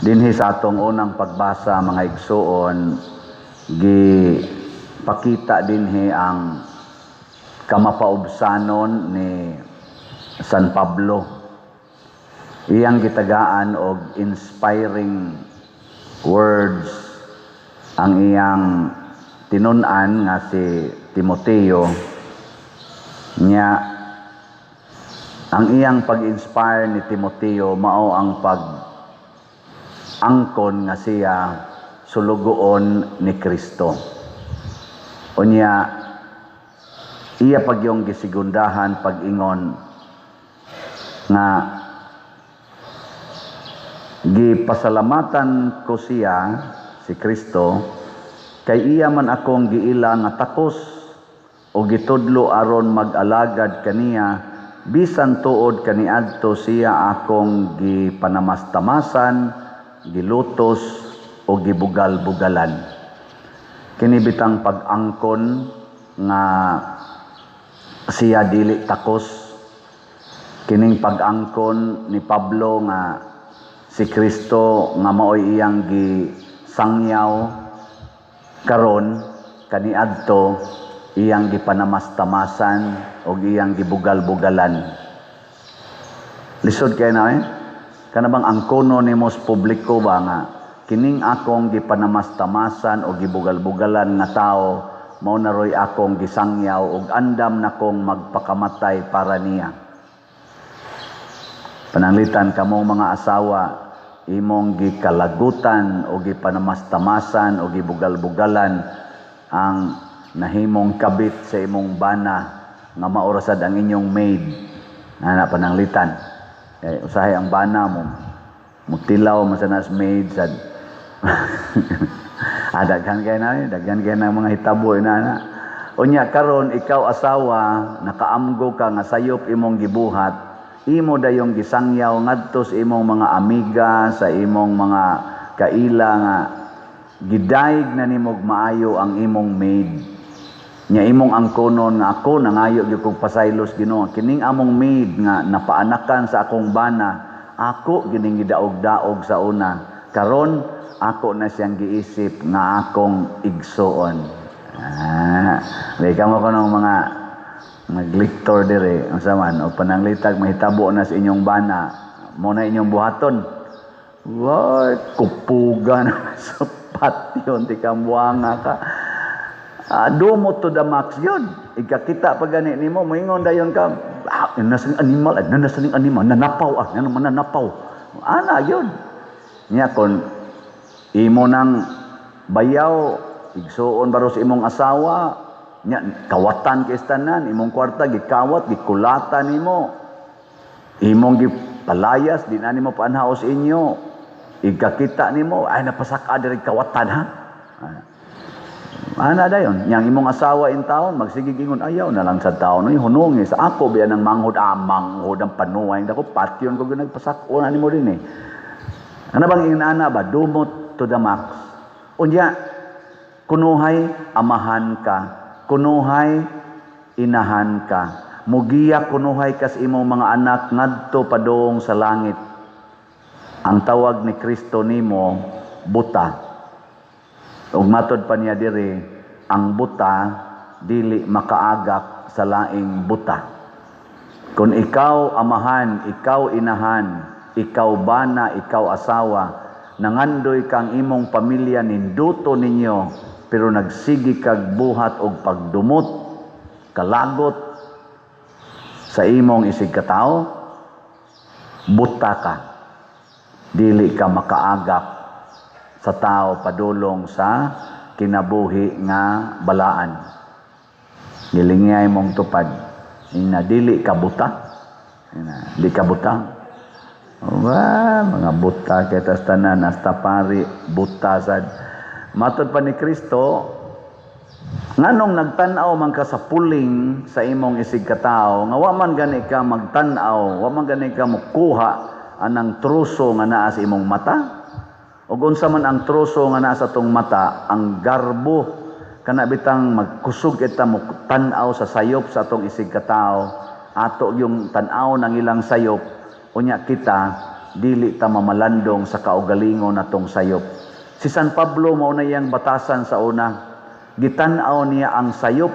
Dinhi sa atong unang pagbasa mga igsuon, gipakita dinhi ang kamapaubsanon ni San Pablo. Iyang gitagaan og inspiring words ang iyang tinun-an nga si Timoteo nya. Ang iyang pag-inspire ni Timoteo mao ang angkon nga siya sulugoon ni Kristo. Unya iya pagyong gisigundahan pag-ingon nga gipasalamatan ko siya si Kristo kay iya man akong giila nga takos o gitudlo aron mag-alagad kaniya bisan tuod kaniadto siya akong gipanamastamasan, gilutos o gibugal-bugalan. Kini bitang pag-angkon nga siya dili takos. Kining pag-angkon ni Pablo nga si Kristo nga maoy iyang gisangyaw karon kaniadto iyang gipanamastamasan o iyang gibugal-bugalan. Lisod kay na kana bang angkono nimo sa publiko ba nga kining akong gipanamastamasan o gibugal-bugalan nga tao mao na roy akong gisangyaw ug andam na kong magpakamatay para niya. Pananglitan kamong mga asawa, imong gikalagutan o gipanamastamasan o gibugal-bugalan ang nahimong kabit sa imong bana nga maorasad ang inyong maid. Ana pananglitan. Kay usahay ang bana mo mutilaw masanas maid sad. Daghan kay na mga hitabo na. Unya karon ikaw asawa nakaamgo ka nga sayop imong gibuhat, imo dayong gisangyaw ngadto sa imong mga amiga, sa imong mga kaila nga gidaig na nimog maayo ang imong maid. Nya imong angkonon nga ako nangayo gyud kog pasaylos Ginoo, kining among maid nga napaanakan sa akong bana, ako gining gidaog-daog sa una, karon ako na siyang giisip nga akong igsuon. Ka mo kanong mga nagliktor dire unsa man o pananglitag mahitabo na sa inyong bana, mo na inyong buhaton. What kupugan sa patyon ti kambuanga ka. Dumot to the max yun. Ikakita pag gani nimo moingon dayon ka, nasaning animal, nanapaw nanapaw. Ana yun. Nya kon imo nang bayaw igsuon baro sa imong asawa, nya kawatan kay tanan, imong kwarta gikawat, gikulatan nimo. Imong gipalayas di na nimo paanhaos inyo. Ikakita nimo ay napasaka diri kawatan ha. Ana dayon, yang imong asawa in taon magsigig ingon ayaw na lang sa taon no hunungi sa ako biya nang manghod ang panuway dako patyon ko nagpasako na nimo din eh. Ano bang inana ba dumot to the max. Unya kunuhay amahan ka, kunuhay inahan ka, mugiya kunuhay kas imong mga anak ngadto padung sa langit. Ang tawag ni Kristo nimo buta. Ug matod pa niya diri, ang buta dili makaagak sa laing buta. Kung ikaw amahan, ikaw inahan, ikaw bana, ikaw asawa, nangandoy kang imong pamilya ninduto ninyo, pero nagsigi kag buhat og pagdumot, kalagot sa imong isig katao, buta ka. Dili ka makaagak sa tao padulong sa kinabuhi nga balaan. Gilingay mong tupad. Ina dili ka buta. Di ka buta. Mga buta kay tas tanan hasta pari buta sad. Matod pa ni Kristo nganong nagtan-aw man ka sa puling sa imong isig katao, nga wa man gani ka magtan-aw, wa man gani ka mokuha anang truso nga naa sa imong mata. O unsa man ang troso nga nasa tong mata, ang garbo kana bitang magkusog kita mo tan-aw sa sayop sa atong isig katao, ato yung tan-aw ng ilang sayop, unya kita dili ta mamalandong sa kaugalingon natong sayop. Si San Pablo mao na iyang batasan sa una. Gitan-aw niya ang sayop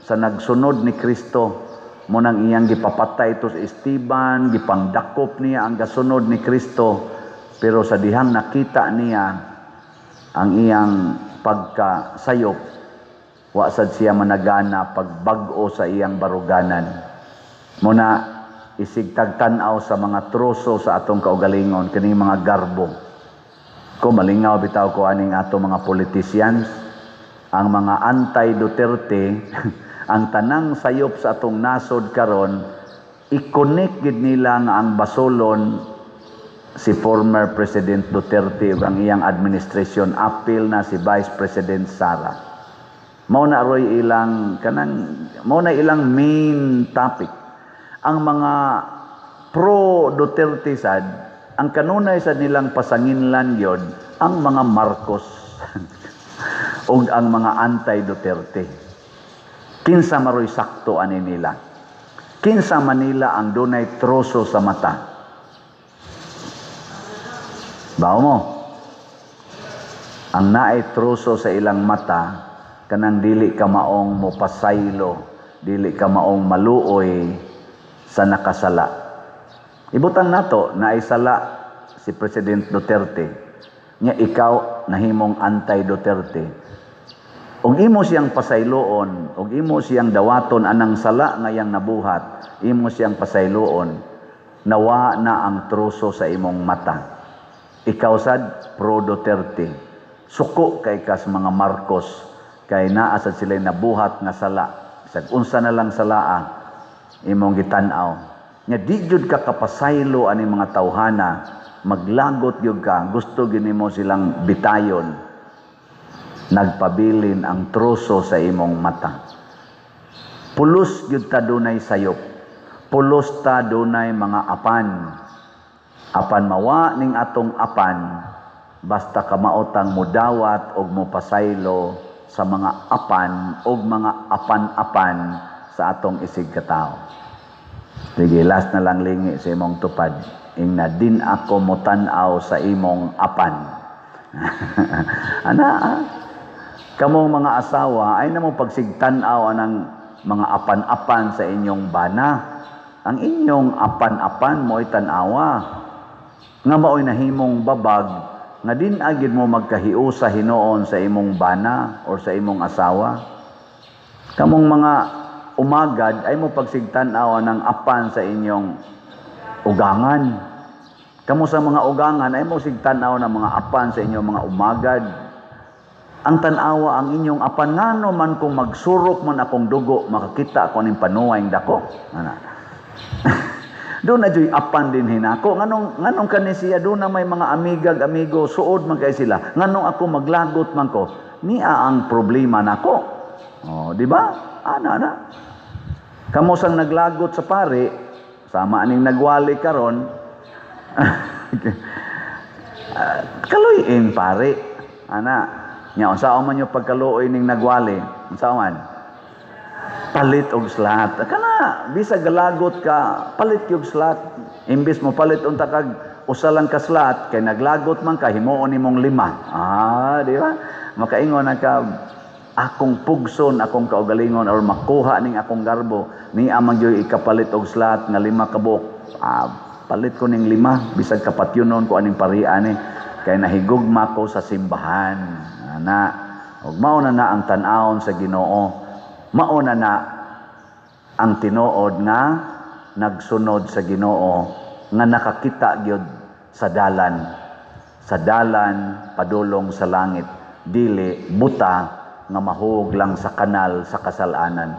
sa nagsunod ni Kristo. Mo nang iyang gipapatay to sa Esteban, gipangdakop niya ang gasunod ni Kristo. Pero sa dihang nakita niya ang iyang pagkasayop, wa sad siya managana pagbag-o sa iyang baruganan. Muna isig tagtan-aw sa mga troso sa atong kaugalingon, kining mga garbo. Ko malingaw bitaw ko aning ato mga politicians, ang mga anti-Duterte, ang tanang sayop sa atong nasod karon, i-connect gid nila nga ang basolon si former President Duterte ug ang iyang administrasyon, apil na si Vice President Sara. Mao na roy ilang ilang main topic. Ang mga pro Duterte sad, ang kanunay sad nilang pasanginlan yun, ang mga Marcos ug ang mga anti-Duterte. Kinsa maroy sakto ani nila. Kinsa Manila ang dunay troso sa mata. Bao mo? Ang naay troso sa ilang mata, kanang dili ka maong mopasaylo, dili ka maong maluoy sa nakasala. Ibutang nato na isala si President Duterte. Nya ikaw nahimong anti-Duterte. Og imo siyang pasayloon, og imo siyang dawaton anang sala nga yang nabuhat, imo siyang pasayloon, nawa na ang troso sa imong mata. Ikaw sad pro Duterte. Suko kay kas mga Marcos, kay naa sad sila nabuhat nga sala. Sag unsa na lang salaa imong gitan-aw. Nya di jud ka kapasaylo ani mga tawhana, maglagot gyud ka, gusto ginimo silang bitayon. Nagpabilin ang troso sa imong mata. Pulos gyud ta dunay sayop. Pulos ta dunay mga apan. Apan mawa ning atong apan, basta kamaotang mudawat og mopasaylo sa mga apan og mga apan-apan sa atong isig katao. Sige, last na lang lingi sa imong tupad. Ingna din ako motan-aw sa imong apan. Ana, kamong mga asawa ay namong pagsigtan-aw anang mga apan-apan sa inyong bana. Ang inyong apan-apan mo'y tan-awa. Nga mao'y nahimong babag, nga din agid mo magkahiusa hinoon sa imong bana or sa imong asawa. Kamong mga umagad ay mo pagsigtan-aw ng apan sa inyong ugangan. Kamo sa mga ugangan ay mo sigtan-aw ng mga apan sa inyong mga umagad. Ang tanawa ang inyong apan, ngano man kung magsurok man akong dugo, makakita ako ning panuwayng dako. Doon na joy apan din hinako. Nganong kani siya doon na may mga amigo, suod man kay sila. Nganong ako maglagot man ko, niya ang problema nako. Oh, di ba? Ana. Kamo sang naglagot sa pare, sama aning nagwali karon. Kaluyin pare. Ana. Nya unsa man yo pagkaluoy ning nagwali? Unsa man? Palit og slat. Kana bisag galagot ka, palit og slat. Imbis mo palit unta kag usa lang ka slat kay naglagot man ka himuon nimong 5. Di ba? Makaingon na ka akong pugson, akong kaugalingon or makuha ning akong garbo, ni amang joy ikapalit og slat nga 5 ka buok. Palit ko ning 5 bisag kapatyunon ko aning parian kay nahigugma ko sa simbahan. Na ug mao na ang tan-awon sa Ginoo, mao na ang tinuod nga nagsunod sa Ginoo nga nakakita gyud sa dalan padulong sa langit, dili buta nga mahug lang sa kanal sa kasalanan.